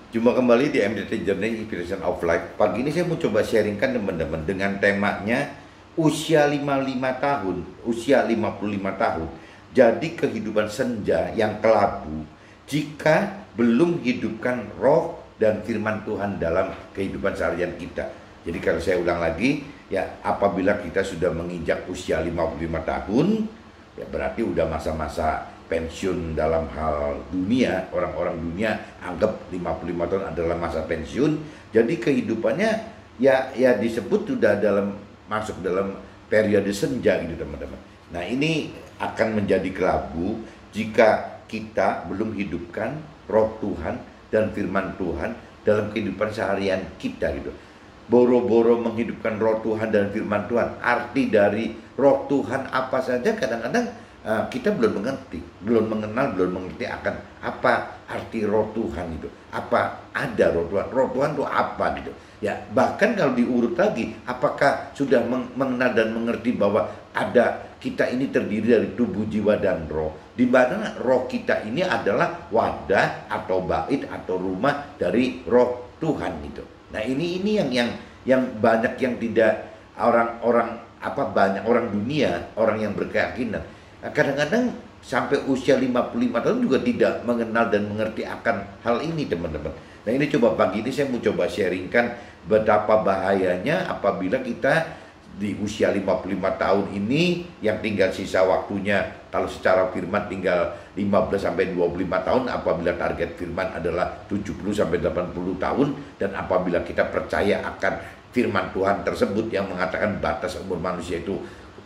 Jumpa kembali di MDT Journey Inspiration of Life. Pagi ini saya mau coba sharingkan teman-teman dengan temanya usia 55 tahun, usia 55 tahun. Jadi kehidupan senja yang kelabu jika belum hidupkan roh dan firman Tuhan dalam kehidupan seharian kita. Jadi kalau saya ulang lagi, ya apabila kita sudah menginjak usia 55 tahun, ya berarti udah masa-masa pensiun dalam hal dunia. Orang-orang dunia anggap 55 tahun adalah masa pensiun. Jadi kehidupannya ya disebut sudah masuk dalam periode senja gitu teman-teman. Nah ini akan menjadi kelabu jika kita belum hidupkan roh Tuhan dan firman Tuhan dalam kehidupan seharian kita gitu. Boro-boro menghidupkan roh Tuhan dan firman Tuhan. Arti dari roh Tuhan apa saja kadang-kadang kita belum mengerti, belum mengenal, belum mengerti akan apa arti roh Tuhan itu. Apa ada roh Tuhan? Roh Tuhan itu apa gitu. Ya, bahkan kalau diurut lagi, apakah sudah mengenal dan mengerti bahwa ada kita ini terdiri dari tubuh, jiwa dan roh. Di mana roh kita ini adalah wadah atau bait atau rumah dari roh Tuhan gitu. Nah, ini yang banyak yang tidak banyak orang dunia, orang yang berkeyakinan. Kadang-kadang sampai usia 55 tahun juga tidak mengenal dan mengerti akan hal ini teman-teman. Nah ini coba pagi ini saya mau coba sharingkan betapa bahayanya apabila kita di usia 55 tahun ini yang tinggal sisa waktunya, kalau secara firman tinggal 15 sampai 25 tahun, apabila target firman adalah 70 sampai 80 tahun, dan apabila kita percaya akan firman Tuhan tersebut yang mengatakan batas umur manusia itu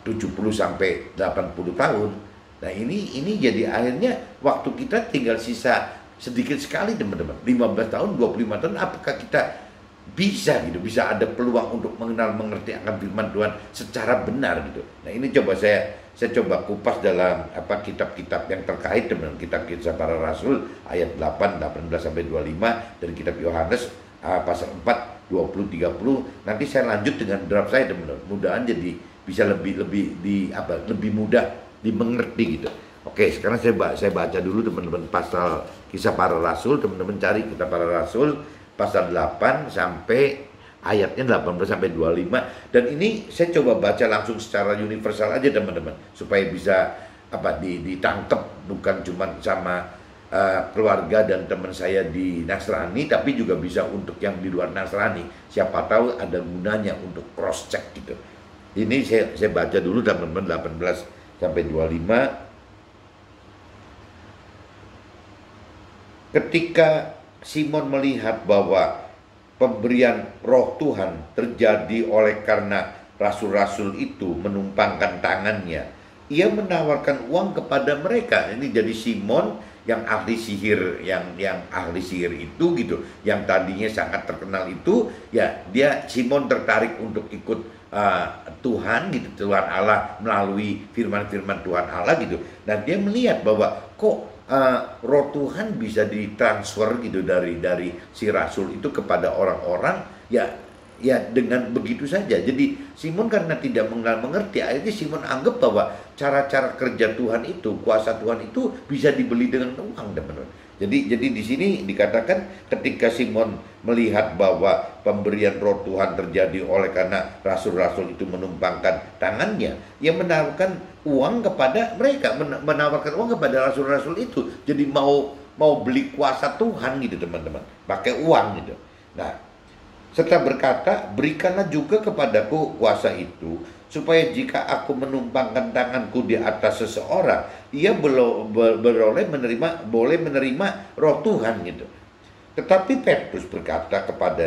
70 sampai 80 tahun. Nah ini jadi akhirnya waktu kita tinggal sisa sedikit sekali teman-teman. 15 tahun, 25 tahun, apakah kita bisa ada peluang untuk mengenal mengerti akan firman Tuhan secara benar gitu. Nah ini coba saya coba kupas dalam kitab-kitab yang terkait dengan kitab Kisah Para Rasul ayat 8, 18 sampai 25 dari kitab Yohanes pasal 4, 20, 30. Nanti saya lanjut dengan draft saya teman-teman. Mudahan jadi bisa lebih mudah dimengerti gitu. Oke, sekarang saya baca dulu teman-teman pasal Kisah Para Rasul. Teman-teman cari Kisah Para Rasul pasal 8 sampai ayatnya 18 sampai 25. Dan ini saya coba baca langsung secara universal aja teman-teman, supaya bisa ditangkap bukan cuma sama keluarga dan teman saya di Nasrani, tapi juga bisa untuk yang di luar Nasrani. Siapa tahu ada gunanya untuk cross check gitu. Ini saya baca dulu teman-teman 18 sampai 25. Ketika Simon melihat bahwa pemberian roh Tuhan terjadi oleh karena rasul-rasul itu menumpangkan tangannya, ia menawarkan uang kepada mereka. Ini jadi Simon yang ahli sihir, yang ahli sihir itu gitu, yang tadinya sangat terkenal itu, ya Simon tertarik untuk ikut Tuhan gitu, Tuhan Allah melalui firman-firman Tuhan Allah gitu. Dan dia melihat bahwa kok roh Tuhan bisa ditransfer gitu dari si rasul itu kepada orang-orang, ya dengan begitu saja. Jadi Simon karena tidak mengerti, akhirnya Simon anggap bahwa cara-cara kerja Tuhan itu, kuasa Tuhan itu bisa dibeli dengan uang, teman-teman. Jadi di sini dikatakan ketika Simon melihat bahwa pemberian roh Tuhan terjadi oleh karena rasul-rasul itu menumpangkan tangannya, ia menawarkan uang kepada mereka, menawarkan uang kepada rasul-rasul itu. Jadi mau beli kuasa Tuhan gitu teman-teman, pakai uang gitu. Nah, serta berkata, berikanlah juga kepadaku kuasa itu, supaya jika aku menumpangkan tanganku di atas seseorang, ia boleh menerima roh Tuhan gitu. Tetapi Petrus berkata kepada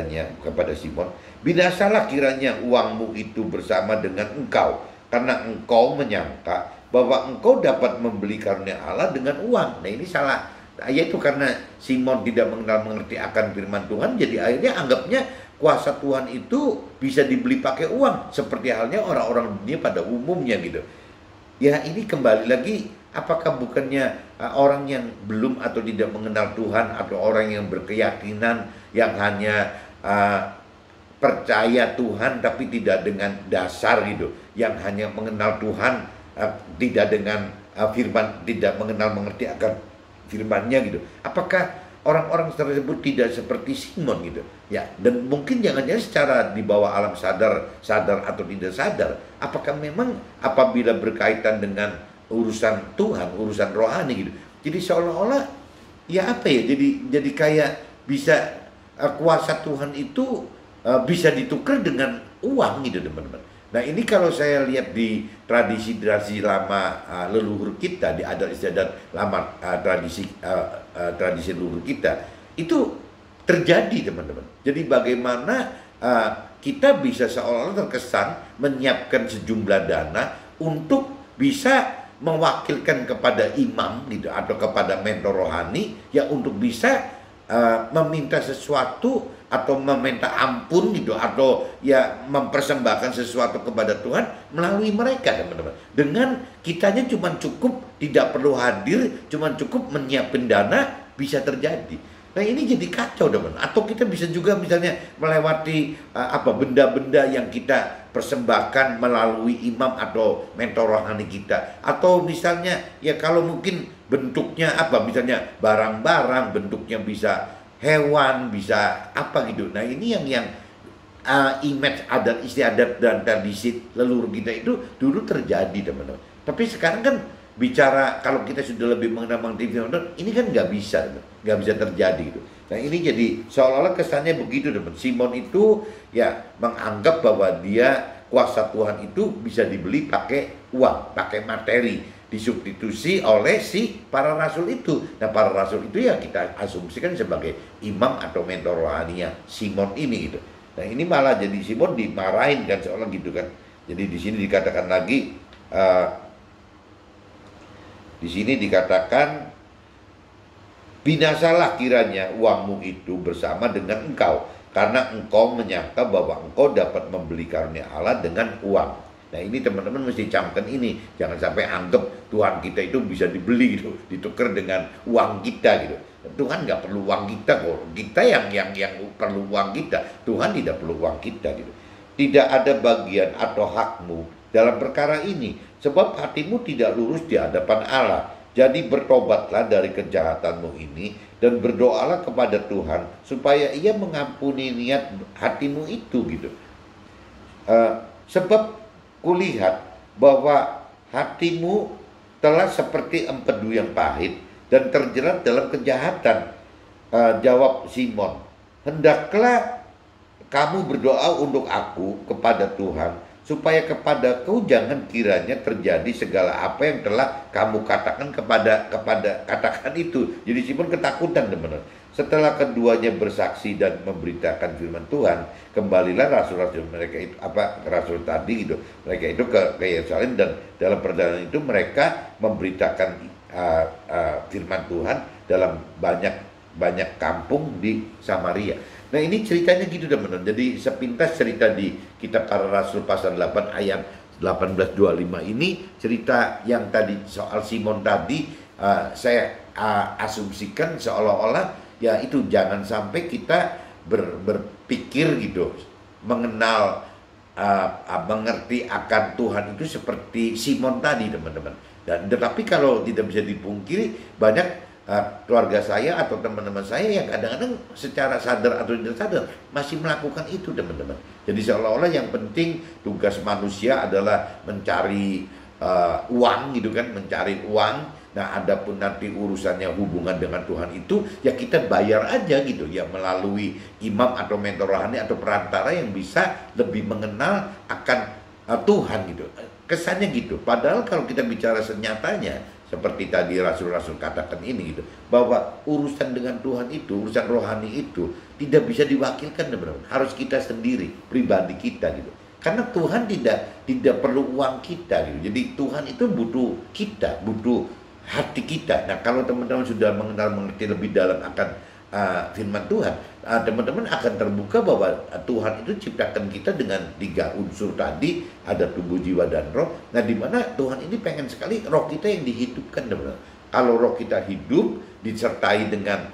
Simon, binasalah kiranya uangmu itu bersama dengan engkau, karena engkau menyangka bahwa engkau dapat membeli karunia Allah dengan uang. Nah ini salah, yaitu karena Simon tidak mengerti akan firman Tuhan, jadi akhirnya anggapnya kuasa Tuhan itu bisa dibeli pakai uang, seperti halnya orang-orang dunia pada umumnya gitu. Ya ini kembali lagi, apakah bukannya orang yang belum atau tidak mengenal Tuhan, atau orang yang berkeyakinan yang hanya percaya Tuhan tapi tidak dengan dasar gitu, yang hanya mengenal Tuhan tidak dengan firman, tidak mengenal mengerti akan firman-Nya gitu. Apakah orang-orang tersebut tidak seperti Simon gitu ya, dan mungkin jangan-jangan secara di bawah alam sadar atau tidak sadar, apakah memang apabila berkaitan dengan urusan Tuhan, urusan rohani gitu, jadi seolah-olah ya apa ya, jadi kayak bisa kuasa Tuhan itu bisa ditukar dengan uang gitu teman-teman. Nah ini kalau saya lihat di tradisi-tradisi lama leluhur kita, di adat istiadat lama tradisi leluhur kita, itu terjadi teman-teman. Jadi bagaimana kita bisa seolah-olah terkesan menyiapkan sejumlah dana untuk bisa mewakilkan kepada imam gitu atau kepada mentor rohani ya, untuk bisa meminta sesuatu atau meminta ampun gitu, atau ya mempersembahkan sesuatu kepada Tuhan melalui mereka teman-teman. Dengan kitanya cuma cukup, tidak perlu hadir, cuma cukup menyiapkan dana, bisa terjadi. Nah ini jadi kacau teman. Atau kita bisa juga misalnya melewati benda-benda yang kita persembahkan melalui imam atau mentor rohani kita. Atau misalnya ya kalau mungkin bentuknya misalnya barang-barang, bentuknya bisa hewan, bisa apa gitu. Nah ini yang image adat istiadat dan tradisi leluhur kita itu dulu terjadi teman-teman. Tapi sekarang kan bicara kalau kita sudah lebih mengenal firman Tuhan, ini kan nggak bisa terjadi gitu. Nah ini jadi seolah-olah kesannya begitu teman. Simon itu ya menganggap bahwa dia kuasa Tuhan itu bisa dibeli pakai uang, pakai materi, disubstitusi oleh si para rasul itu. Nah para rasul itu ya kita asumsikan sebagai imam atau mentor rohaninya Simon ini gitu. Nah ini malah jadi Simon dimarahin kan seolah gitu kan. Jadi di sini dikatakan lagi, di sini dikatakan binasalah kiranya uangmu itu bersama dengan engkau, karena engkau menyangka bahwa engkau dapat membeli karunia Allah dengan uang. Nah ini teman-teman mesti camkan ini, jangan sampai anggap Tuhan kita itu bisa dibeli gitu, ditukar dengan uang kita gitu. Tuhan nggak perlu uang kita kok, kita yang perlu uang kita. Tuhan tidak perlu uang kita gitu. Tidak ada bagian atau hakmu dalam perkara ini, sebab hatimu tidak lurus di hadapan Allah. Jadi bertobatlah dari kejahatanmu ini dan berdoalah kepada Tuhan supaya Ia mengampuni niat hatimu itu gitu. Sebab kulihat bahwa hatimu telah seperti empedu yang pahit dan terjerat dalam kejahatan. Jawab Simon, hendaklah kamu berdoa untuk aku kepada Tuhan, supaya kepadaku jangan kiranya terjadi segala apa yang telah kamu katakan katakan itu. Jadi Simon ketakutan teman-teman. Setelah keduanya bersaksi dan memberitakan firman Tuhan, kembalilah rasul-rasul mereka itu, rasul tadi gitu, mereka itu ke Yerusalem, dan dalam perjalanan itu mereka memberitakan firman Tuhan dalam banyak kampung di Samaria. Nah ini ceritanya gitu teman-teman. Jadi sepintas cerita di kitab Para Rasul pasal 8 ayat 18-25 ini, cerita yang tadi soal Simon tadi, saya asumsikan seolah-olah ya itu jangan sampai kita berpikir gitu, mengenal mengerti akan Tuhan itu seperti Simon tadi teman-teman. Dan tetapi kalau tidak bisa dipungkiri, banyak keluarga saya atau teman-teman saya yang kadang-kadang secara sadar atau tidak sadar masih melakukan itu teman-teman. Jadi seolah-olah yang penting tugas manusia adalah mencari uang gitu kan, mencari uang. Nah adapun nanti urusannya hubungan dengan Tuhan itu ya kita bayar aja gitu ya, melalui imam atau mentor rohani atau perantara yang bisa lebih mengenal akan Tuhan gitu. Kesannya gitu. Padahal kalau kita bicara senyatanya, seperti tadi rasul-rasul katakan ini gitu, bahwa urusan dengan Tuhan itu, urusan rohani itu tidak bisa diwakilkan teman-teman. Harus kita sendiri, pribadi kita gitu. Karena Tuhan tidak perlu uang kita gitu. Jadi Tuhan itu butuh kita, butuh hati kita. Nah kalau teman-teman sudah mengerti lebih dalam akan firman Tuhan, teman-teman akan terbuka bahwa Tuhan itu ciptakan kita dengan 3 unsur tadi, ada tubuh, jiwa, dan roh. Nah di mana Tuhan ini pengen sekali roh kita yang dihidupkan teman-teman. Kalau roh kita hidup disertai dengan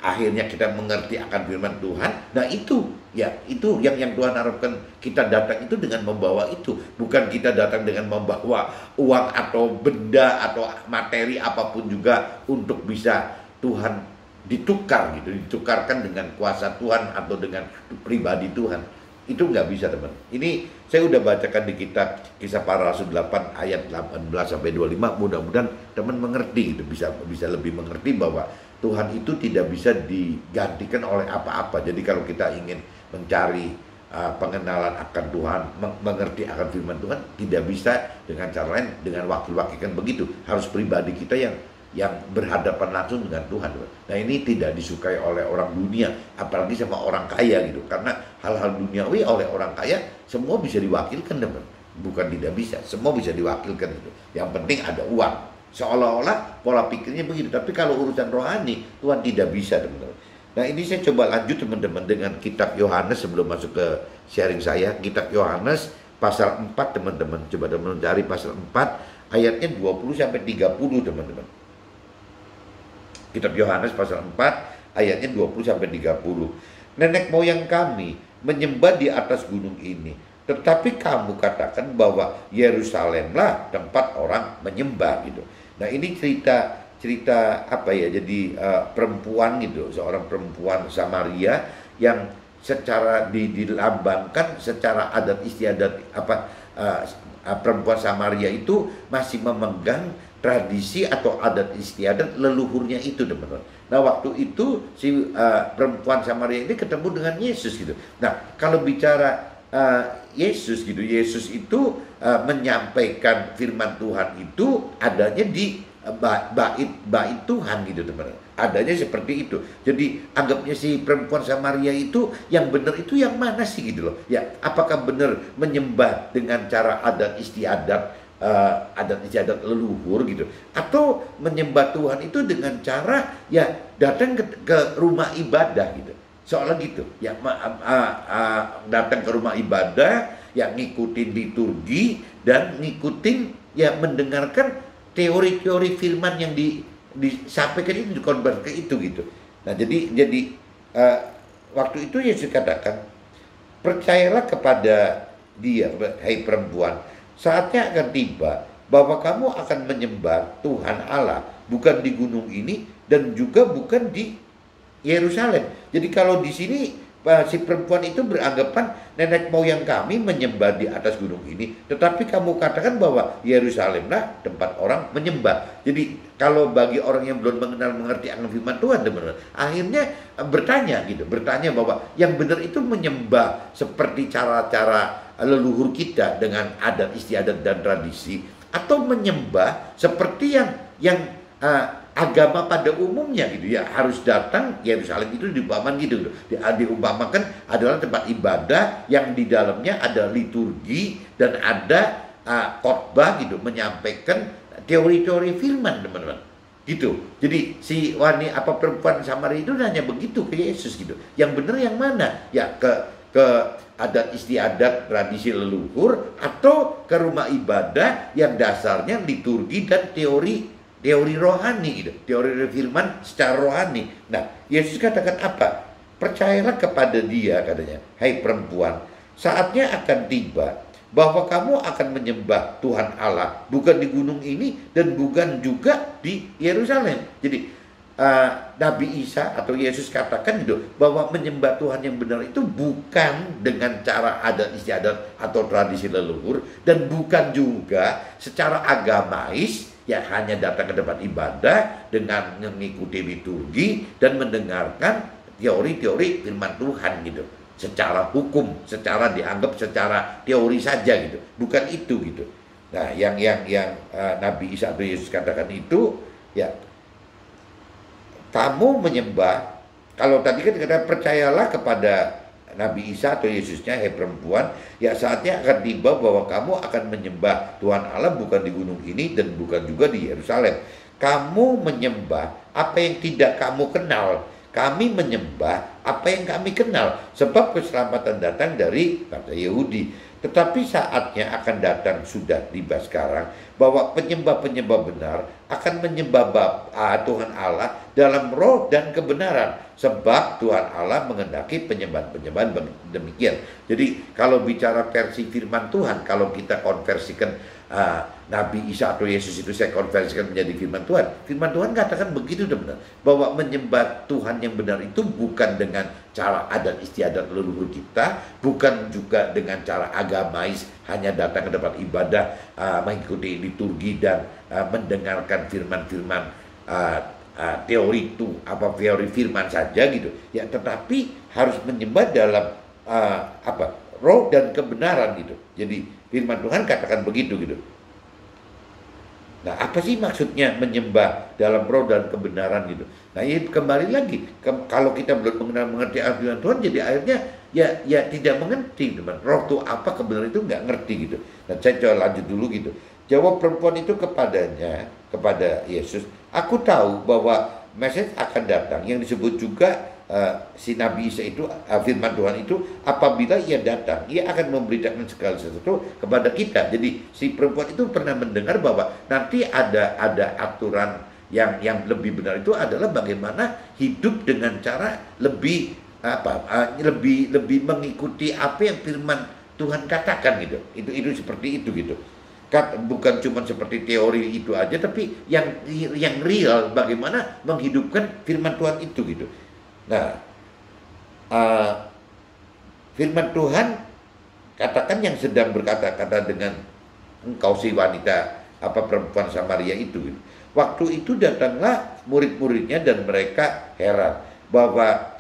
akhirnya kita mengerti akan firman Tuhan, nah itu yang Tuhan harapkan. Kita datang itu dengan membawa itu, bukan kita datang dengan membawa uang atau benda atau materi apapun juga untuk bisa Tuhan ditukar gitu, ditukarkan dengan kuasa Tuhan atau dengan pribadi Tuhan. Itu nggak bisa, teman. Ini saya udah bacakan di kitab Kisah Para Rasul 8 ayat 18 sampai 25. Mudah-mudahan teman mengerti gitu, bisa lebih mengerti bahwa Tuhan itu tidak bisa digantikan oleh apa-apa. Jadi kalau kita ingin mencari pengenalan akan Tuhan, mengerti akan firman Tuhan, tidak bisa dengan cara lain, dengan wakil-wakilkan begitu. Harus pribadi kita yang berhadapan langsung dengan Tuhan. Nah, ini tidak disukai oleh orang dunia, apalagi sama orang kaya gitu. Karena hal-hal duniawi oleh orang kaya semua bisa diwakilkan, teman. Bukan tidak bisa, semua bisa diwakilkan gitu. Yang penting ada uang. Seolah-olah pola pikirnya begitu. Tapi kalau urusan rohani, Tuhan tidak bisa, teman-teman. Nah, ini saya coba lanjut, teman-teman, dengan kitab Yohanes sebelum masuk ke sharing saya. Kitab Yohanes pasal 4, teman-teman. Coba teman-teman cari pasal 4 ayatnya 20 sampai 30, teman-teman. Kitab Yohanes pasal 4 ayatnya 20 sampai 30. Nenek moyang kami menyembah di atas gunung ini, tetapi kamu katakan bahwa Yerusalemlah tempat orang menyembah gitu. Nah, ini cerita apa ya? Jadi perempuan gitu, seorang perempuan Samaria yang secara dilambangkan secara adat istiadat perempuan Samaria itu masih memegang tradisi atau adat istiadat leluhurnya itu, teman-teman. Nah, waktu itu si perempuan Samaria ini ketemu dengan Yesus gitu. Nah, kalau bicara Yesus gitu, Yesus itu menyampaikan firman Tuhan itu adanya di bait Tuhan gitu, teman-teman. Adanya seperti itu. Jadi anggapnya si perempuan Samaria itu yang benar itu yang mana sih gitu loh. Ya, apakah benar menyembah dengan cara adat istiadat, adat istiadat leluhur gitu, atau menyembah Tuhan itu dengan cara ya datang ke rumah ibadah gitu, soalnya gitu ya, datang ke rumah ibadah ya, ngikutin liturgi dan ngikutin ya, mendengarkan teori-teori firman yang disampaikan itu, dikonversi ke itu gitu. Nah, jadi waktu itu Yesus katakan, percayalah kepada dia, hai perempuan, saatnya akan tiba bahwa kamu akan menyembah Tuhan Allah bukan di gunung ini dan juga bukan di Yerusalem. Jadi kalau di sini si perempuan itu beranggapan nenek moyang kami menyembah di atas gunung ini, tetapi kamu katakan bahwa Yerusalemlah tempat orang menyembah. Jadi kalau bagi orang yang belum mengerti akan firman Tuhan, teman-teman, akhirnya bertanya bahwa yang benar itu menyembah seperti cara-cara leluhur kita dengan adat istiadat dan tradisi, atau menyembah seperti yang agama pada umumnya gitu ya, harus datang Yerusalem itu diumpamakan gitu, diumpamakan adalah tempat ibadah yang di dalamnya ada liturgi dan ada khotbah gitu, menyampaikan teori-teori firman, teman-teman gitu. Jadi si perempuan Samaria itu hanya begitu ke Yesus gitu. Yang benar yang mana? Ya ke adat istiadat tradisi leluhur, atau ke rumah ibadah yang dasarnya liturgi dan teori rohani gitu, teori firman secara rohani. Nah, Yesus katakan apa? Percayalah kepada dia, katanya, hai perempuan, saatnya akan tiba bahwa kamu akan menyembah Tuhan Allah bukan di gunung ini dan bukan juga di Yerusalem. Jadi Nabi Isa atau Yesus katakan gitu, bahwa menyembah Tuhan yang benar itu bukan dengan cara adat istiadat atau tradisi leluhur, dan bukan juga secara agamais ya, hanya datang ke tempat ibadah dengan mengikuti liturgi dan mendengarkan teori-teori firman Tuhan gitu, secara hukum, secara dianggap secara teori saja gitu, bukan itu gitu. Nah, yang Nabi Isa atau Yesus katakan itu ya, kamu menyembah, kalau tadi kan dikatakan percayalah kepada Nabi Isa atau Yesusnya, hai perempuan, ya saatnya akan tiba bahwa kamu akan menyembah Tuhan Allah bukan di gunung ini dan bukan juga di Yerusalem. Kamu menyembah apa yang tidak kamu kenal. Kami menyembah apa yang kami kenal, sebab keselamatan datang dari bangsa Yahudi. Tetapi saatnya akan datang, sudah tiba sekarang, bahwa penyembah-penyembah benar akan menyembah Tuhan Allah dalam roh dan kebenaran, sebab Tuhan Allah menghendaki penyembahan-penyembahan demikian. Jadi kalau bicara versi firman Tuhan, kalau kita konversikan Nabi Isa atau Yesus itu saya konversikan menjadi firman Tuhan. Firman Tuhan katakan begitu benar, bahwa menyembah Tuhan yang benar itu bukan dengan cara adat istiadat leluhur kita, bukan juga dengan cara agamais, hanya datang ke tempat ibadah, mengikuti liturgi dan mendengarkan firman-firman teori itu teori firman saja gitu ya, tetapi harus menyembah dalam roh dan kebenaran gitu. Jadi firman Tuhan katakan begitu gitu. Nah, apa sih maksudnya menyembah dalam roh dan kebenaran gitu? Nah, ini kembali lagi, kalau kita belum mengerti firman Tuhan, jadi akhirnya ya tidak mengerti, teman. Roh itu apa, kebenaran itu nggak ngerti gitu. Nah, saya coba lanjut dulu gitu. Jawab perempuan itu kepada Yesus, aku tahu bahwa Mesias akan datang, yang disebut juga si Nabi Isa itu, firman Tuhan itu, apabila ia datang, ia akan memberitakan segala sesuatu kepada kita. Jadi si perempuan itu pernah mendengar bahwa nanti ada aturan yang lebih benar, itu adalah bagaimana hidup dengan cara lebih lebih mengikuti apa yang firman Tuhan katakan gitu. Itu seperti itu gitu. Bukan cuma seperti teori itu aja, tapi yang real, bagaimana menghidupkan firman Tuhan itu gitu. Nah, firman Tuhan katakan yang sedang berkata-kata dengan engkau si wanita perempuan Samaria itu gitu. Waktu itu datanglah murid-muridnya dan mereka heran bahwa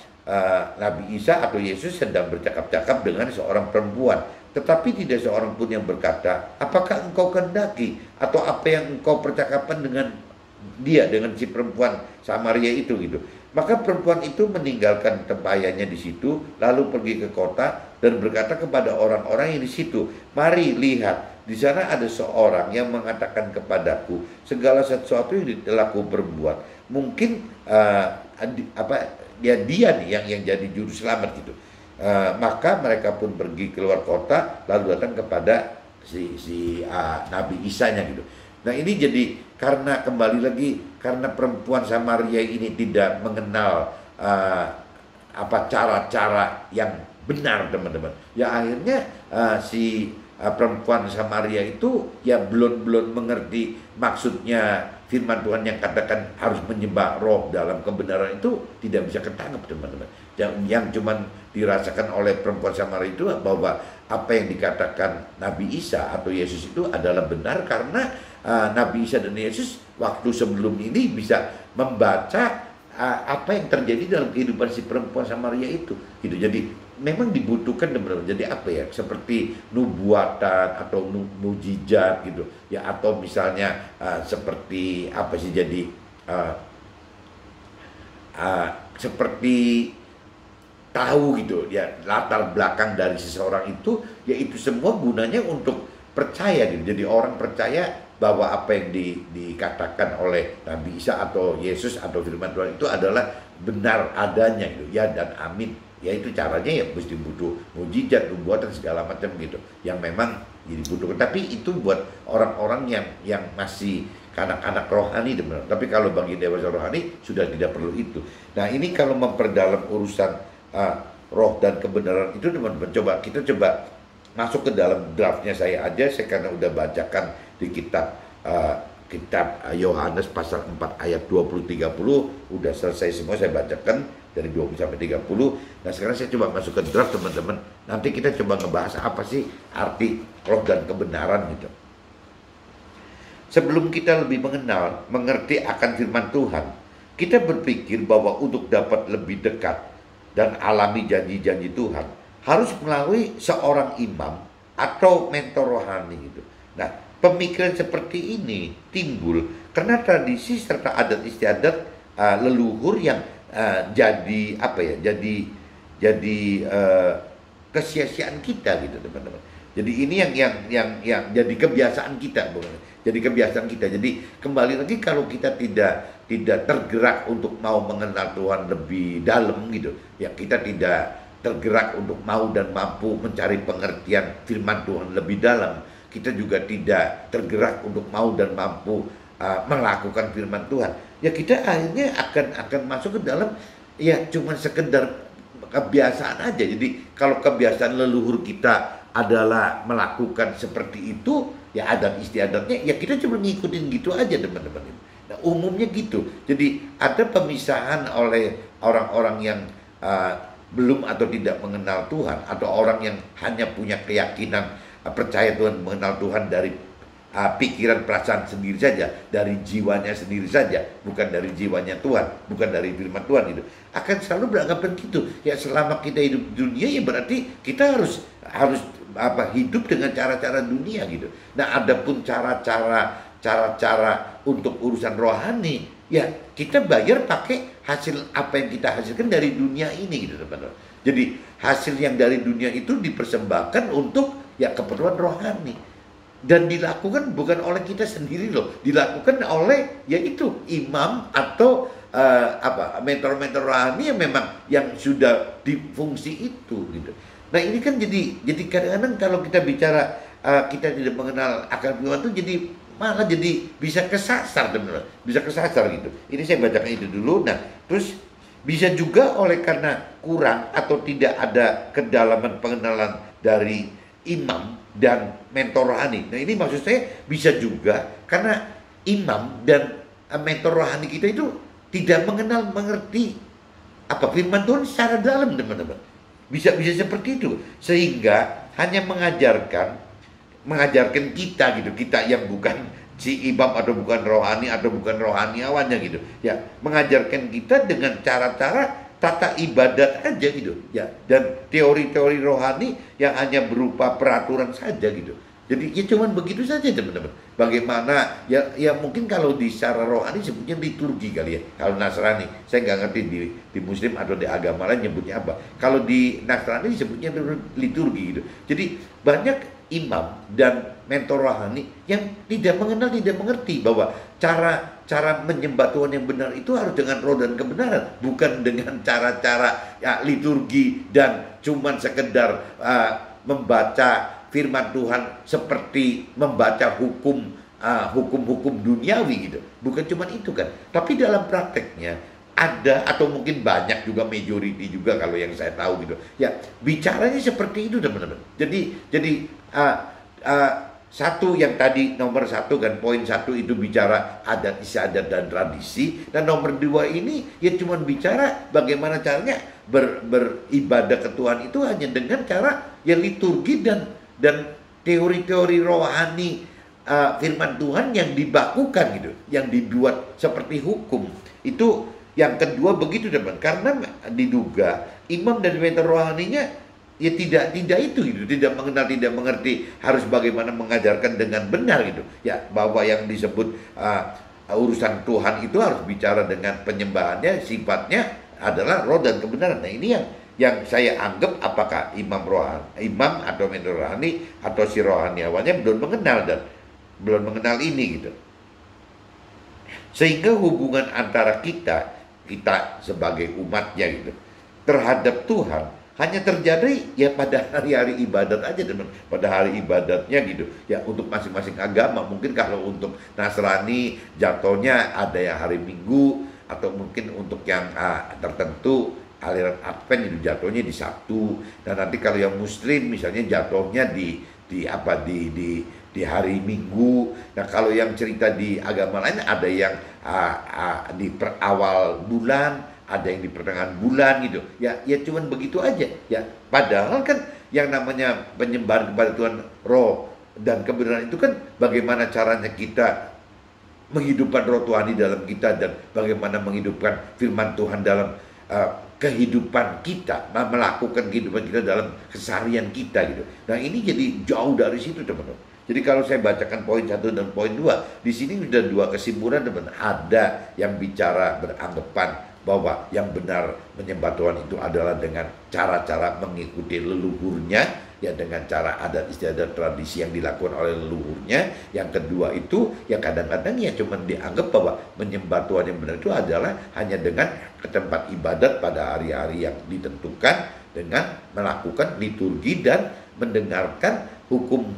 Nabi Isa atau Yesus sedang bercakap-cakap dengan seorang perempuan. Tetapi tidak seorang pun yang berkata, apakah engkau kehendaki atau apa yang engkau percakapan dengan dia, dengan si perempuan Samaria itu gitu. Maka perempuan itu meninggalkan tempayannya di situ, lalu pergi ke kota dan berkata kepada orang-orang yang di situ, mari lihat, di sana ada seorang yang mengatakan kepadaku segala sesuatu yang telah aku berbuat. Mungkin dia nih yang jadi juru selamat gitu. Maka mereka pun pergi keluar kota lalu datang kepada si Nabi Isanya gitu. Nah, ini jadi karena kembali lagi, karena perempuan Samaria ini tidak mengenal cara-cara yang benar, teman-teman. Ya akhirnya si perempuan Samaria itu ya belum mengerti maksudnya firman Tuhan yang katakan harus menyembah roh dalam kebenaran, itu tidak bisa ketangkep, teman-teman. Yang cuman dirasakan oleh perempuan Samaria itu bahwa apa yang dikatakan Nabi Isa atau Yesus itu adalah benar, karena Nabi Isa dan Yesus waktu sebelum ini bisa membaca apa yang terjadi dalam kehidupan si perempuan Samaria itu gitu. Jadi memang dibutuhkan benar-benar jadi seperti nubuatan atau mujizat gitu ya, atau misalnya seperti jadi seperti tahu gitu ya latar belakang dari seseorang itu, yaitu semua gunanya untuk percaya gitu. Jadi orang percaya bahwa apa yang dikatakan oleh Nabi Isa atau Yesus atau firman Tuhan itu adalah benar adanya gitu ya, dan amin. Ya itu caranya ya mesti butuh mujizat, nubuatan segala macam gitu yang memang dibutuhkan. Tapi itu buat orang-orang yang masih kanak-kanak rohani, benar. Tapi kalau bagi dewasa rohani sudah tidak perlu itu. Nah, ini kalau memperdalam urusan roh dan kebenaran itu, teman-teman, kita coba masuk ke dalam draftnya saya aja. Saya karena udah bacakan di kitab Yohanes pasal 4 ayat 20-30 udah selesai semua, saya bacakan dari 20 sampai 30. Nah, sekarang saya coba masuk ke draft, teman-teman. Nanti kita coba ngebahas apa sih arti roh dan kebenaran gitu. Sebelum kita lebih mengerti akan firman Tuhan, kita berpikir bahwa untuk dapat lebih dekat dan alami janji-janji Tuhan harus melalui seorang imam atau mentor rohani gitu. Nah, pemikiran seperti ini timbul karena tradisi serta adat istiadat leluhur yang jadi kesia-siaan kita gitu, teman-teman. Jadi ini yang jadi kebiasaan kita, bukan? Jadi kebiasaan kita. Jadi kembali lagi, kalau kita tidak tergerak untuk mau mengenal Tuhan lebih dalam gitu, ya kita tidak tergerak untuk mau dan mampu mencari pengertian firman Tuhan lebih dalam, kita juga tidak tergerak untuk mau dan mampu melakukan firman Tuhan, ya kita akhirnya akan masuk ke dalam ya cuma sekedar kebiasaan aja. Jadi kalau kebiasaan leluhur kita adalah melakukan seperti itu, ya adat istiadatnya, ya kita cuma ngikutin gitu aja teman-teman. Nah, umumnya gitu. Jadi ada pemisahan oleh orang-orang yang belum atau tidak mengenal Tuhan, atau orang yang hanya punya keyakinan percaya Tuhan, mengenal Tuhan dari pikiran perasaan sendiri saja, dari jiwanya sendiri saja, bukan dari jiwanya Tuhan, bukan dari firman Tuhan itu. Akan selalu beranggapan gitu. Ya selama kita hidup di dunia, ya berarti kita harus hidup dengan cara-cara dunia gitu. Nah, adapun cara-cara untuk urusan rohani, ya kita bayar pakai hasil apa yang kita hasilkan dari dunia ini gitu teman-teman. Jadi hasil yang dari dunia itu dipersembahkan untuk ya keperluan rohani. Dan dilakukan bukan oleh kita sendiri loh, dilakukan oleh yaitu imam atau mentor-mentor rohani yang memang yang sudah difungsi itu gitu. Nah ini kan jadi kadang-kadang kalau kita bicara kita tidak mengenal akal firman itu, jadi malah jadi bisa kesasar teman-teman, bisa kesasar gitu. Ini saya bacakan itu dulu. Nah terus bisa juga oleh karena kurang atau tidak ada kedalaman pengenalan dari imam dan mentor rohani. Nah ini maksud saya bisa juga karena imam dan mentor rohani kita itu tidak mengerti apa firman Tuhan secara dalam teman-teman. Bisa seperti itu, sehingga hanya mengajarkan kita gitu, kita yang bukan si imam atau bukan rohani atau bukan rohaniawannya gitu ya, mengajarkan kita dengan cara-cara tata ibadat aja gitu ya, dan teori-teori rohani yang hanya berupa peraturan saja gitu. Jadi ya cuman begitu saja teman-teman. Bagaimana ya mungkin kalau di secara rohani sebutnya liturgi kali ya. Kalau Nasrani, saya nggak ngerti di Muslim atau di agama lain nyebutnya apa. Kalau di Nasrani sebutnya liturgi gitu. Jadi banyak imam dan mentor rohani yang tidak mengerti bahwa cara menyembah Tuhan yang benar itu harus dengan roh dan kebenaran, bukan dengan cara-cara ya, liturgi dan cuman sekedar membaca firman Tuhan seperti membaca hukum-hukum duniawi gitu. Bukan cuma itu kan, tapi dalam prakteknya ada atau mungkin banyak juga, majority juga kalau yang saya tahu gitu ya, bicaranya seperti itu teman-teman. Jadi satu yang tadi nomor satu kan, poin satu itu bicara adat istiadat dan tradisi, dan nomor dua ini ya cuma bicara bagaimana caranya beribadah ke Tuhan itu hanya dengan cara ya liturgi dan teori-teori rohani firman Tuhan yang dibakukan gitu, yang dibuat seperti hukum. Itu yang kedua begitu teman, karena diduga imam dan mentor rohaninya ya tidak itu gitu, tidak mengenal, tidak mengerti harus bagaimana mengajarkan dengan benar gitu ya, bahwa yang disebut urusan Tuhan itu harus bicara dengan penyembahannya, sifatnya adalah roh dan kebenaran. Nah ini yang saya anggap apakah imam atau mentor rohani atau si rohaniawannya belum mengenal ini gitu, sehingga hubungan antara kita sebagai umatnya gitu terhadap Tuhan hanya terjadi ya pada hari-hari ibadat aja teman, pada hari ibadatnya gitu ya, untuk masing-masing agama. Mungkin kalau untuk Nasrani jatuhnya ada yang hari Minggu, atau mungkin untuk yang tertentu aliran Advent itu jatuhnya di Sabtu, dan nanti kalau yang Muslim misalnya jatuhnya di hari Minggu. Nah kalau yang cerita di agama lain ada yang di awal bulan, ada yang di pertengahan bulan gitu ya cuman begitu aja ya. Padahal kan yang namanya penyembahan kepada Tuhan roh dan kebenaran itu kan bagaimana caranya kita menghidupkan roh Tuhan di dalam kita, dan bagaimana menghidupkan firman Tuhan dalam kehidupan kita, melakukan kehidupan kita dalam keseharian kita gitu. Nah ini jadi jauh dari situ teman-teman. Jadi kalau saya bacakan poin 1 dan poin 2, di sini sudah dua kesimpulan teman. Ada yang bicara beranggapan bahwa yang benar menyembah Tuhan itu adalah dengan cara-cara mengikuti leluhurnya, ya dengan cara adat istiadat tradisi yang dilakukan oleh leluhurnya. Yang kedua itu ya kadang-kadang ya cuman dianggap bahwa menyembah Tuhan yang benar itu adalah hanya dengan ke tempat ibadat pada hari-hari yang ditentukan, dengan melakukan liturgi dan mendengarkan hukum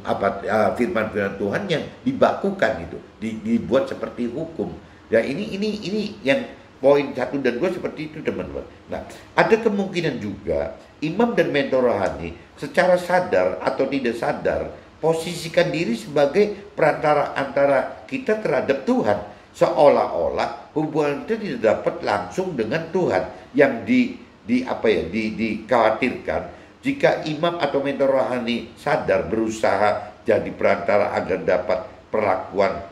firman-firman Tuhan yang dibakukan itu, dibuat seperti hukum. Ya ini yang poin 1 dan 2 seperti itu teman-teman. Nah, ada kemungkinan juga imam dan mentor rohani secara sadar atau tidak sadar posisikan diri sebagai perantara antara kita terhadap Tuhan, seolah-olah hubungan kita tidak dapat langsung dengan Tuhan. Yang dikhawatirkan jika imam atau mentor rohani sadar berusaha jadi perantara agar dapat perlakuan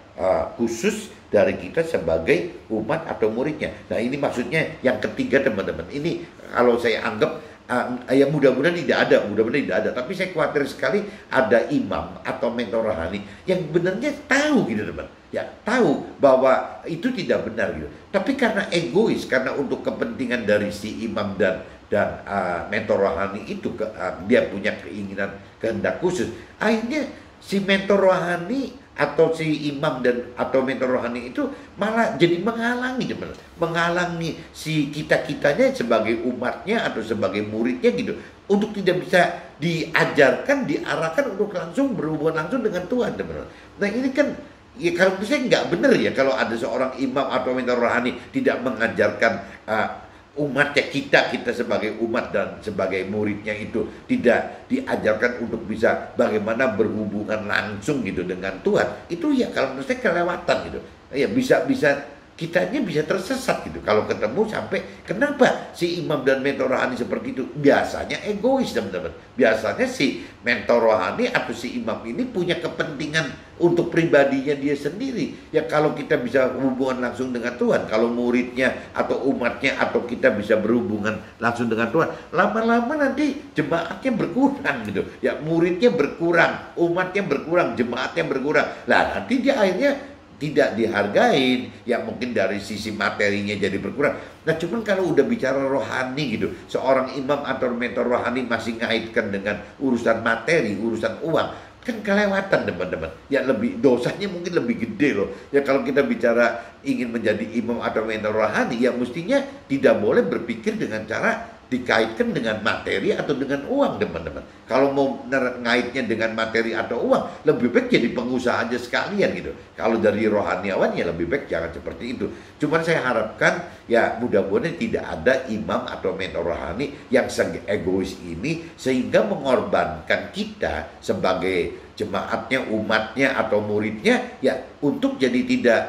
khusus dari kita sebagai umat atau muridnya. Nah, ini maksudnya yang ketiga, teman-teman. Ini kalau saya anggap ya mudah-mudahan tidak ada. Tapi saya khawatir sekali ada imam atau mentor rohani yang benarnya tahu gitu, teman. Ya, tahu bahwa itu tidak benar gitu. Tapi karena egois, karena untuk kepentingan dari si imam dan mentor rohani itu, dia punya keinginan kehendak khusus. Akhirnya si mentor rohani atau si imam atau mentor rohani itu malah jadi menghalangi si kita-kitanya sebagai umatnya atau sebagai muridnya gitu, untuk tidak bisa diajarkan, diarahkan untuk langsung berhubungan langsung dengan Tuhan, teman-teman. Nah, ini kan ya, kalau menurut saya nggak benar ya kalau ada seorang imam atau mentor rohani tidak mengajarkan umatnya, kita sebagai umat dan sebagai muridnya itu tidak diajarkan untuk bisa bagaimana berhubungan langsung gitu dengan Tuhan. Itu ya kalau menurut saya kelewatan gitu. Ya bisa kitanya bisa tersesat gitu kalau ketemu sampai kenapa si imam dan mentor rohani seperti itu. Biasanya egois, teman-teman. Biasanya si mentor rohani atau si imam ini punya kepentingan untuk pribadinya dia sendiri. Ya kalau kita bisa hubungan langsung dengan Tuhan, kalau muridnya atau umatnya atau kita bisa berhubungan langsung dengan Tuhan, lama-lama nanti jemaatnya berkurang gitu. Ya, muridnya berkurang, umatnya berkurang, jemaatnya berkurang. Lah nanti dia akhirnya tidak dihargain, ya mungkin dari sisi materinya jadi berkurang. Nah, cuman kalau udah bicara rohani gitu, seorang imam atau mentor rohani masih ngaitkan dengan urusan materi, urusan uang, kan kelewatan, teman-teman. Ya lebih dosanya mungkin lebih gede loh. Ya kalau kita bicara ingin menjadi imam atau mentor rohani, ya mestinya tidak boleh berpikir dengan cara dikaitkan dengan materi atau dengan uang, teman-teman. Kalau mau ngaitnya dengan materi atau uang, lebih baik jadi pengusaha aja sekalian gitu. Kalau dari rohaniawan ya lebih baik jangan seperti itu. Cuman saya harapkan ya mudah-mudahan tidak ada imam atau mentor rohani yang egois ini sehingga mengorbankan kita sebagai jemaatnya, umatnya atau muridnya ya untuk jadi tidak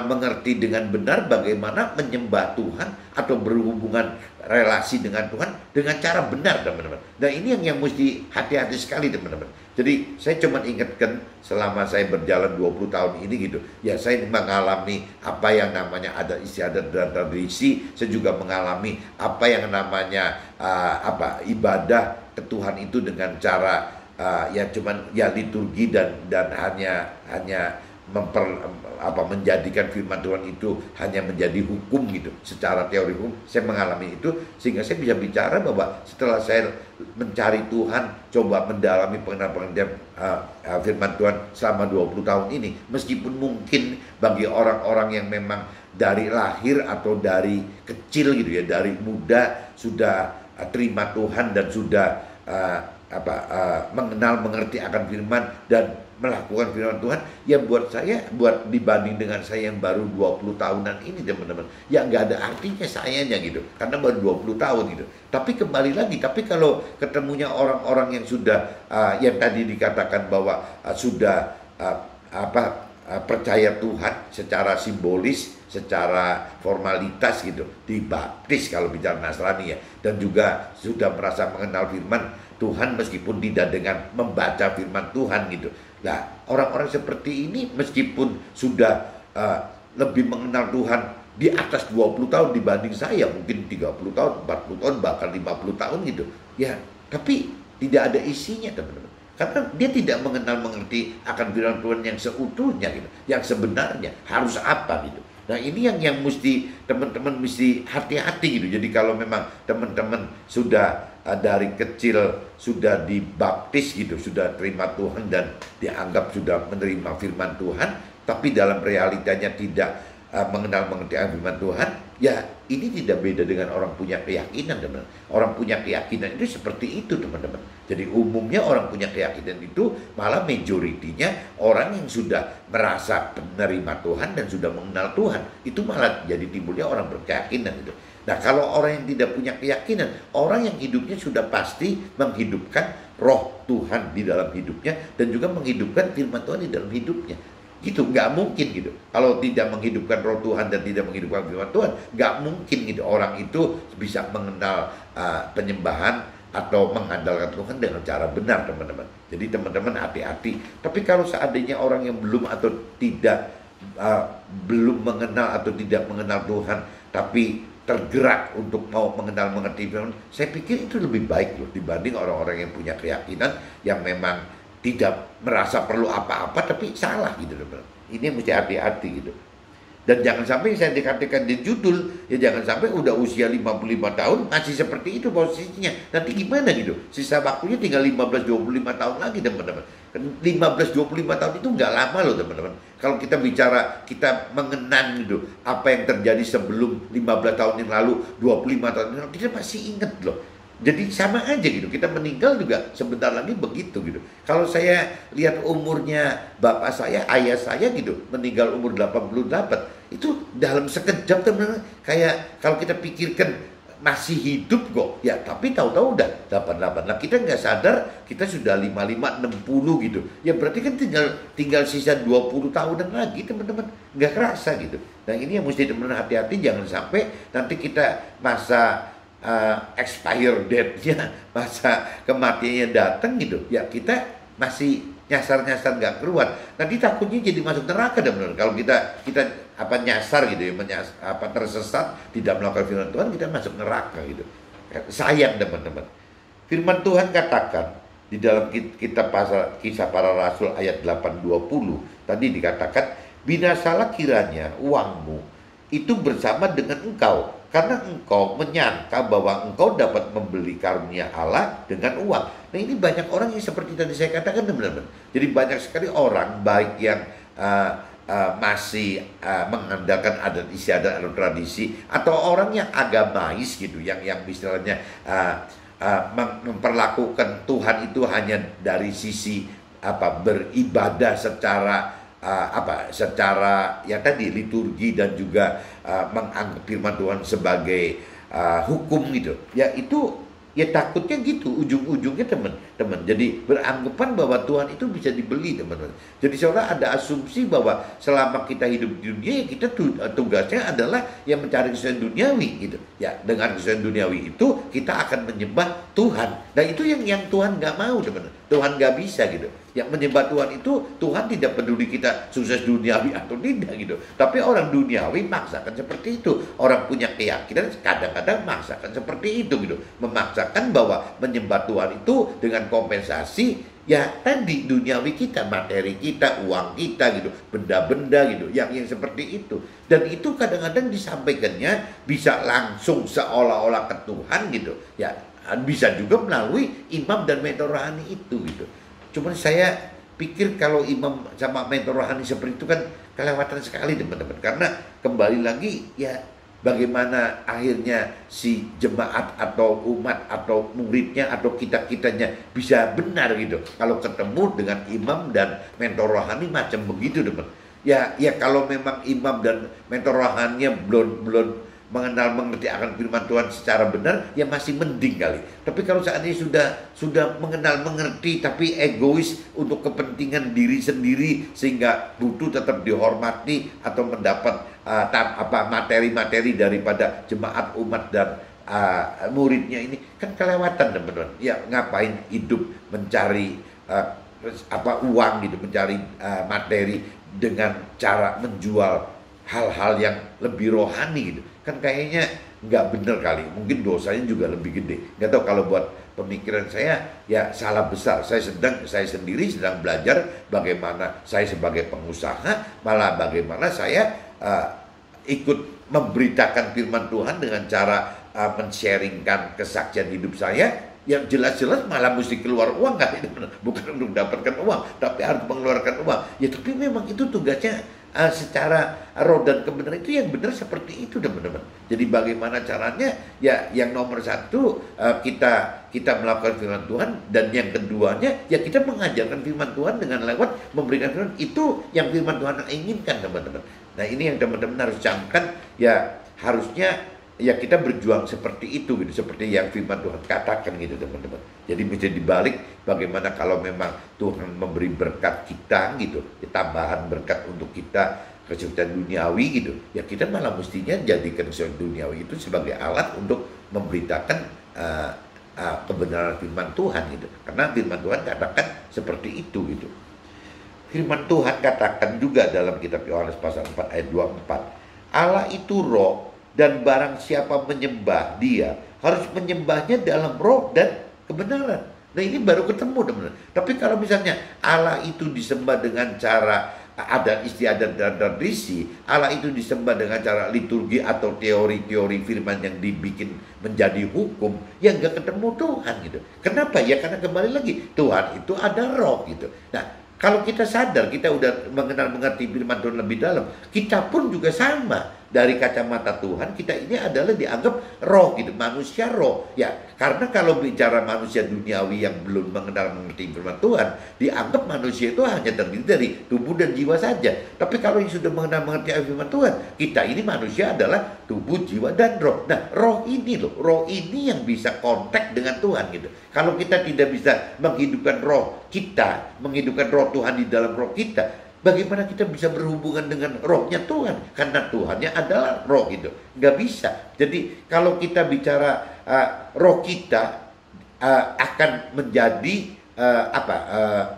mengerti dengan benar bagaimana menyembah Tuhan atau berhubungan relasi dengan Tuhan dengan cara benar, teman-teman. Nah, ini yang mesti hati-hati sekali, teman-teman. Jadi saya cuma ingatkan selama saya berjalan 20 tahun ini gitu, ya saya mengalami apa yang namanya ada istiadat dan tradisi. Saya juga mengalami apa yang namanya ibadah ke Tuhan itu dengan cara ya cuman ya liturgi dan hanya menjadikan firman Tuhan itu hanya menjadi hukum gitu. Secara teori hukum saya mengalami itu sehingga saya bisa bicara bahwa setelah saya mencari Tuhan, coba mendalami pengenalan firman Tuhan selama 20 tahun ini, meskipun mungkin bagi orang-orang yang memang dari lahir atau dari kecil gitu ya, dari muda sudah terima Tuhan dan sudah mengenal, mengerti akan firman dan melakukan firman Tuhan, ya buat dibanding dengan saya yang baru 20 tahunan ini, teman-teman, ya nggak ada artinya sayanya gitu, karena baru 20 tahun gitu. Tapi kembali lagi, tapi kalau ketemunya orang-orang yang sudah yang tadi dikatakan bahwa sudah percaya Tuhan secara simbolis, secara formalitas gitu, dibaptis kalau bicara Nasrani ya, dan juga sudah merasa mengenal firman Tuhan meskipun tidak dengan membaca firman Tuhan gitu. Nah, orang-orang seperti ini meskipun sudah lebih mengenal Tuhan di atas 20 tahun dibanding saya, mungkin 30 tahun, 40 tahun, bahkan 50 tahun gitu. Ya, tapi tidak ada isinya, teman-teman. Karena dia tidak mengerti akan firman Tuhan yang seutuhnya gitu, yang sebenarnya harus apa gitu. Nah, ini yang mesti teman-teman mesti hati-hati gitu. Jadi kalau memang teman-teman sudah dari kecil sudah dibaptis gitu, sudah terima Tuhan dan dianggap sudah menerima firman Tuhan, tapi dalam realitanya tidak mengerti firman Tuhan, ya ini tidak beda dengan orang punya keyakinan, teman-teman. Orang punya keyakinan itu seperti itu, teman-teman. Jadi umumnya orang punya keyakinan itu malah majoritinya orang yang sudah merasa menerima Tuhan dan sudah mengenal Tuhan. Itu malah jadi timbulnya orang berkeyakinan gitu. Nah, kalau orang yang tidak punya keyakinan, orang yang hidupnya sudah pasti menghidupkan roh Tuhan di dalam hidupnya dan juga menghidupkan firman Tuhan di dalam hidupnya. Gitu, nggak mungkin gitu. Kalau tidak menghidupkan roh Tuhan dan tidak menghidupkan firman Tuhan, nggak mungkin gitu orang itu bisa mengenal penyembahan atau mengandalkan Tuhan dengan cara benar, teman-teman. Jadi teman-teman hati-hati. Tapi kalau seandainya orang yang belum atau tidak belum mengenal atau tidak mengenal Tuhan, tapi tergerak untuk mau mengenal mengerti firman, saya pikir itu lebih baik loh dibanding orang-orang yang punya keyakinan yang memang tidak merasa perlu apa-apa tapi salah gitu loh. Ini mesti hati-hati gitu. Dan jangan sampai saya dikatakan di judul, ya jangan sampai udah usia 55 tahun masih seperti itu posisinya. Nanti gimana gitu? Sisa waktunya tinggal 15-25 tahun lagi, teman-teman. 15-25 tahun itu nggak lama loh, teman-teman. Kalau kita bicara, kita mengenang gitu, apa yang terjadi sebelum 15 tahun yang lalu, 25 tahun yang lalu, kita masih ingat loh. Jadi sama aja gitu, kita meninggal juga sebentar lagi begitu gitu. Kalau saya lihat umurnya bapak saya, ayah saya gitu, meninggal umur 88, itu dalam sekejap, teman-teman. Kayak kalau kita pikirkan masih hidup kok, ya tapi tahu-tahu udah 88. Nah, kita nggak sadar kita sudah 55, 60 gitu. Ya berarti kan tinggal sisa 20 tahunan lagi, teman-teman. Nggak kerasa gitu. Nah, ini yang mesti teman-teman hati-hati, jangan sampai nanti kita masa expire date-nya, masa kematiannya datang gitu, ya kita masih nyasar-nyasar nggak keluar. Nanti takutnya jadi masuk neraka, teman-teman. Kalau kita nyasar gitu ya, tersesat, tidak melakukan firman Tuhan, kita masuk neraka gitu. Sayang, teman-teman. Firman Tuhan katakan di dalam kitab Kisah Para Rasul ayat 8:20 tadi dikatakan, binasalah kiranya uangmu itu bersama dengan engkau, karena engkau menyangka bahwa engkau dapat membeli karunia Allah dengan uang. Nah, ini banyak orang yang seperti tadi saya katakan, teman-teman. Jadi banyak sekali orang baik yang masih mengandalkan adat istiadat atau tradisi, atau orang yang agamais gitu, yang misalnya memperlakukan Tuhan itu hanya dari sisi beribadah secara ya tadi liturgi dan juga menganggap firman Tuhan sebagai hukum gitu. Ya itu ya takutnya gitu ujung-ujungnya, teman-teman. Jadi beranggapan bahwa Tuhan itu bisa dibeli, teman-teman. Jadi seolah ada asumsi bahwa selama kita hidup di dunia, ya kita tugasnya adalah yang mencari kesusahan duniawi gitu. Ya dengan kesusahan duniawi itu kita akan menyembah Tuhan. Nah itu yang Tuhan nggak mau, teman-teman. Tuhan nggak bisa gitu. Yang menyembah Tuhan itu, Tuhan tidak peduli kita sukses duniawi atau tidak gitu. Tapi orang duniawi maksakan seperti itu. Orang punya keyakinan kadang-kadang maksakan seperti itu gitu. Memaksakan bahwa menyembah Tuhan itu dengan kompensasi ya tadi duniawi kita, materi kita, uang kita gitu, benda-benda gitu, yang seperti itu. Dan itu kadang-kadang disampaikannya bisa langsung seolah-olah ke Tuhan gitu. Ya bisa juga melalui imam dan mentor rohani itu gitu. Cuman saya pikir kalau imam sama mentor rohani seperti itu kan kelewatan sekali, teman-teman. Karena kembali lagi ya bagaimana akhirnya si jemaat atau umat atau muridnya atau kita-kitanya bisa benar gitu kalau ketemu dengan imam dan mentor rohani macam begitu, teman. Ya kalau memang imam dan mentor rohaninya belum mengerti akan firman Tuhan secara benar, ya masih mending kali. Tapi kalau seandainya sudah mengerti tapi egois untuk kepentingan diri sendiri sehingga butuh tetap dihormati atau mendapat materi-materi daripada jemaat umat dan muridnya, ini kan kelewatan, teman-teman. Ya ngapain hidup mencari uang gitu, mencari materi dengan cara menjual hal-hal yang lebih rohani gitu. Kan kayaknya nggak bener kali, mungkin dosanya juga lebih gede. Nggak tahu, kalau buat pemikiran saya ya salah besar. Saya sendiri sedang belajar bagaimana saya sebagai pengusaha, malah bagaimana saya ikut memberitakan firman Tuhan dengan cara men-sharingkan kesaksian hidup saya, yang jelas-jelas malah mesti keluar uang kan, bukan untuk dapatkan uang, tapi harus mengeluarkan uang. Ya tapi memang itu tugasnya secara roh dan kebenaran itu yang benar seperti itu, teman-teman. Jadi bagaimana caranya? Ya yang nomor satu kita melakukan firman Tuhan, dan yang keduanya ya kita mengajarkan firman Tuhan dengan lewat memberikan firman. Itu yang firman Tuhan inginkan, teman-teman. Nah ini yang teman-teman harus camkan. Ya harusnya ya kita berjuang seperti itu gitu, seperti yang firman Tuhan katakan gitu teman-teman. Jadi bisa dibalik, bagaimana kalau memang Tuhan memberi berkat kita gitu, ya, tambahan berkat untuk kita kesulitan duniawi gitu, ya kita malah mestinya jadikan kesulitan duniawi itu sebagai alat untuk memberitakan kebenaran firman Tuhan gitu. Karena firman Tuhan katakan seperti itu gitu. Firman Tuhan katakan juga dalam kitab Yohanes pasal 4 ayat 24, Allah itu roh, dan barang siapa menyembah dia harus menyembahnya dalam roh dan kebenaran. Nah ini baru ketemu teman-teman. Tapi kalau misalnya Allah itu disembah dengan cara adat istiadat dan tradisi, Allah itu disembah dengan cara liturgi atau teori-teori firman yang dibikin menjadi hukum, yang gak ketemu Tuhan gitu. Kenapa? Ya karena kembali lagi Tuhan itu ada roh gitu. Nah kalau kita sadar, kita udah mengerti firman Tuhan lebih dalam, kita pun juga sama. Dari kacamata Tuhan, kita ini adalah dianggap roh gitu, manusia roh. Ya, karena kalau bicara manusia duniawi yang belum mengerti firman Tuhan, dianggap manusia itu hanya terdiri dari tubuh dan jiwa saja. Tapi kalau yang sudah mengerti firman Tuhan, kita ini manusia adalah tubuh, jiwa, dan roh. Nah, roh ini loh, roh ini yang bisa kontak dengan Tuhan gitu. Kalau kita tidak bisa menghidupkan roh kita, menghidupkan roh Tuhan di dalam roh kita, bagaimana kita bisa berhubungan dengan rohnya Tuhan? Karena Tuhannya adalah roh gitu. Nggak bisa. Jadi kalau kita bicara roh kita akan menjadi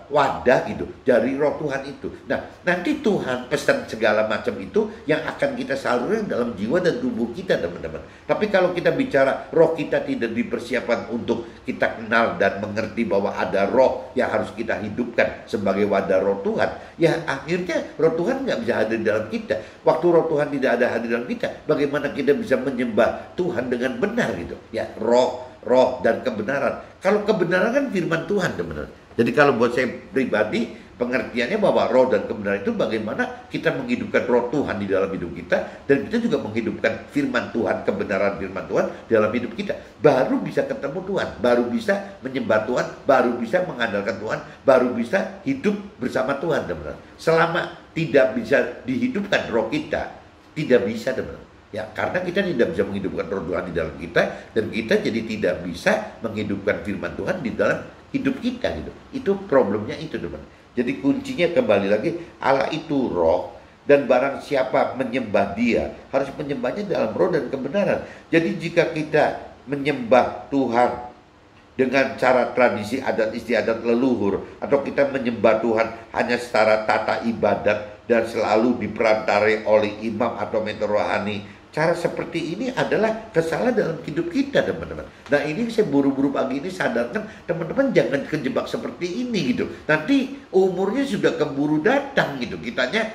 wadah gitu dari roh Tuhan itu. Nah nanti Tuhan pesan segala macam itu yang akan kita salurkan dalam jiwa dan tubuh kita teman-teman. Tapi kalau kita bicara roh kita tidak dipersiapkan untuk kita kenal dan mengerti bahwa ada roh yang harus kita hidupkan sebagai wadah roh Tuhan, ya akhirnya roh Tuhan nggak bisa hadir dalam kita. Waktu roh Tuhan tidak ada hadir dalam kita, bagaimana kita bisa menyembah Tuhan dengan benar gitu? Ya roh dan kebenaran. Kalau kebenaran kan firman Tuhan teman-teman. Jadi kalau buat saya pribadi, pengertiannya bahwa roh dan kebenaran itu bagaimana kita menghidupkan roh Tuhan di dalam hidup kita, dan kita juga menghidupkan firman Tuhan, kebenaran firman Tuhan dalam hidup kita. Baru bisa ketemu Tuhan, baru bisa menyembah Tuhan, baru bisa mengandalkan Tuhan, baru bisa hidup bersama Tuhan teman-teman. Selama tidak bisa dihidupkan roh kita, tidak bisa teman-teman. Ya, karena kita tidak bisa menghidupkan roh Tuhan di dalam kita, dan kita jadi tidak bisa menghidupkan firman Tuhan di dalam hidup kita gitu. Itu problemnya itu teman. Jadi kuncinya kembali lagi, Allah itu roh, dan barang siapa menyembah dia harus menyembahnya dalam roh dan kebenaran. Jadi jika kita menyembah Tuhan dengan cara tradisi adat istiadat leluhur, atau kita menyembah Tuhan hanya secara tata ibadat dan selalu diperantarai oleh imam atau mentor rohani, cara seperti ini adalah kesalahan dalam hidup kita teman-teman. Nah ini saya buru-buru pagi ini sadarkan teman-teman jangan kejebak seperti ini gitu. Nanti umurnya sudah keburu datang gitu. Kitanya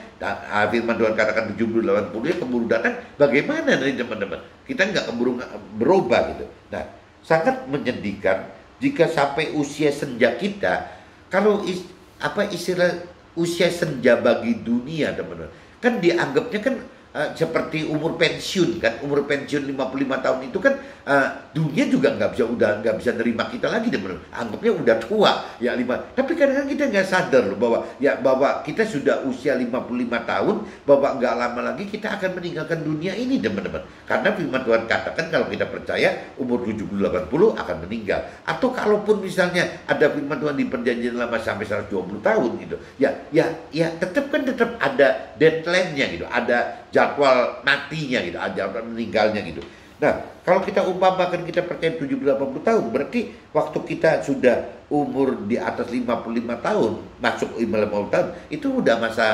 firman Tuhan katakan 70-80 ya keburu datang. Bagaimana nih teman-teman? Kita nggak keburu berubah gitu. Nah sangat menyedihkan jika sampai usia senja kita, kalau istilah usia senja bagi dunia teman-teman, kan dianggapnya kan seperti umur pensiun kan. Umur pensiun 55 tahun itu kan dunia juga nggak bisa nerima kita lagi teman-teman. Anggapnya udah tua ya 5. Tapi kadang-kadang kita nggak sadar loh bahwa kita sudah usia 55 tahun, bahwa nggak lama lagi kita akan meninggalkan dunia ini teman-teman. Karena firman Tuhan katakan kalau kita percaya umur 70-80 akan meninggal. Atau kalaupun misalnya ada firman Tuhan di perjanjian lama sampai 120 tahun gitu, ya tetap ada deadline-nya gitu, ada jadwal matinya gitu, jadwal meninggalnya gitu. Nah, kalau kita umpamakan kita percaya 70-80 tahun, berarti waktu kita sudah umur di atas 55 tahun, masuk 50 tahun, itu udah masa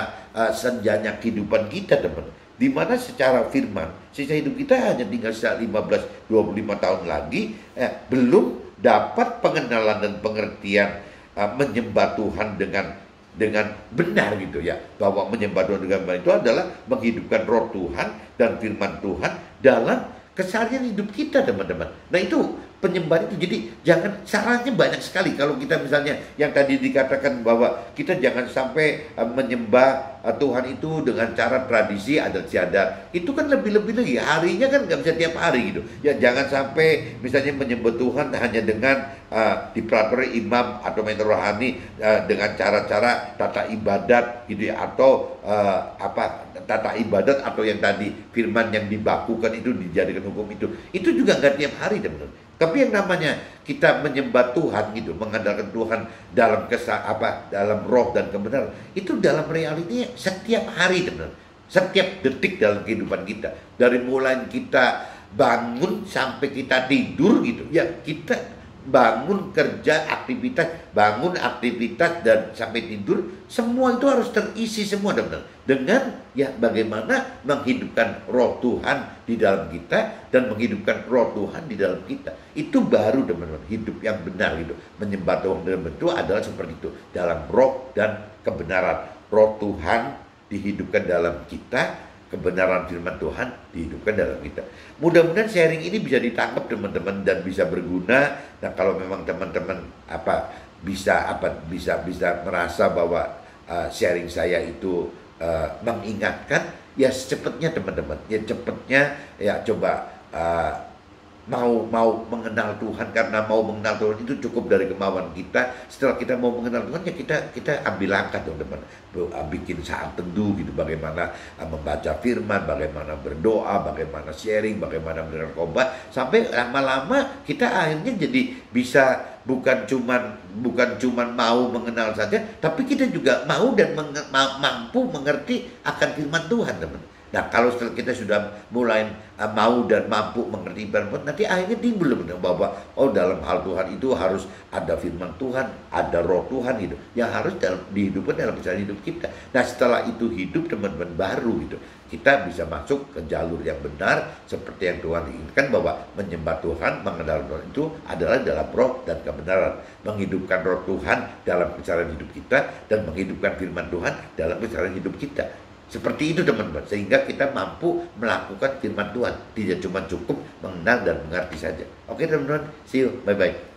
senjanya kehidupan kita teman. Dimana secara firman, sisa hidup kita hanya tinggal 15-25 tahun lagi, belum dapat pengenalan dan pengertian menyembah Tuhan dengan benar gitu ya, bahwa menyembah Tuhan dengan benar itu adalah menghidupkan roh Tuhan dan firman Tuhan dalam keseharian hidup kita teman-teman. Nah itu penyembahan itu. Jadi jangan, sarannya banyak sekali. Kalau kita misalnya yang tadi dikatakan bahwa kita jangan sampai menyembah Tuhan itu dengan cara tradisi adat istiadat, itu kan lebih-lebih lagi, harinya kan nggak bisa tiap hari gitu ya. Jangan sampai misalnya menyembah Tuhan hanya dengan diperaturi imam atau mentor rohani dengan cara-cara tata ibadat gitu ya, atau tata ibadat, atau yang tadi firman yang dibakukan itu dijadikan hukum, itu juga nggak tiap hari teman-teman. Tapi yang namanya kita menyembah Tuhan gitu, mengandalkan Tuhan dalam dalam roh dan kebenaran, itu dalam realitinya setiap hari teman-teman, setiap detik dalam kehidupan kita, dari mulai kita bangun sampai kita tidur gitu ya. Kita bangun kerja aktivitas dan sampai tidur, semua itu harus terisi semua teman-teman, dengan ya bagaimana menghidupkan roh Tuhan di dalam kita dan menghidupkan roh Tuhan di dalam kita. Itu baru teman-teman hidup yang benar gitu. Menyembah Tuhan dalam bentuk adalah seperti itu, dalam roh dan kebenaran. Roh Tuhan dihidupkan dalam kita, kebenaran firman Tuhan dihidupkan dalam kita. Mudah-mudahan sharing ini bisa ditangkap teman-teman dan bisa berguna. Nah, kalau memang teman-teman bisa merasa bahwa sharing saya itu mengingatkan, ya secepatnya teman-teman, ya cepatnya ya coba mau mengenal Tuhan. Karena mau mengenal Tuhan itu cukup dari kemauan kita. Setelah kita mau mengenal Tuhan, ya kita ambil langkah teman-teman, bikin saat teduh gitu, bagaimana membaca firman, bagaimana berdoa, bagaimana sharing, bagaimana mendengar khotbah, sampai lama-lama kita akhirnya jadi bisa bukan cuman mau mengenal saja, tapi kita juga mau dan mampu mengerti akan firman Tuhan teman. Nah, kalau setelah kita sudah mulai mau dan mampu mengerti firman Tuhan, nanti akhirnya timbul bahwa dalam hal Tuhan itu harus ada firman Tuhan, ada roh Tuhan gitu, yang harus dihidupkan dalam perjalanan hidup kita. Nah, setelah itu hidup teman-teman, baru gitu kita bisa masuk ke jalur yang benar seperti yang Tuhan inginkan, bahwa menyembah Tuhan, mengenal Tuhan itu adalah dalam roh dan kebenaran, menghidupkan roh Tuhan dalam perjalanan hidup kita dan menghidupkan firman Tuhan dalam perjalanan hidup kita. Seperti itu teman-teman, sehingga kita mampu melakukan firman Tuhan, tidak cuma cukup mengenal dan mengerti saja. Oke teman-teman, see you, bye-bye.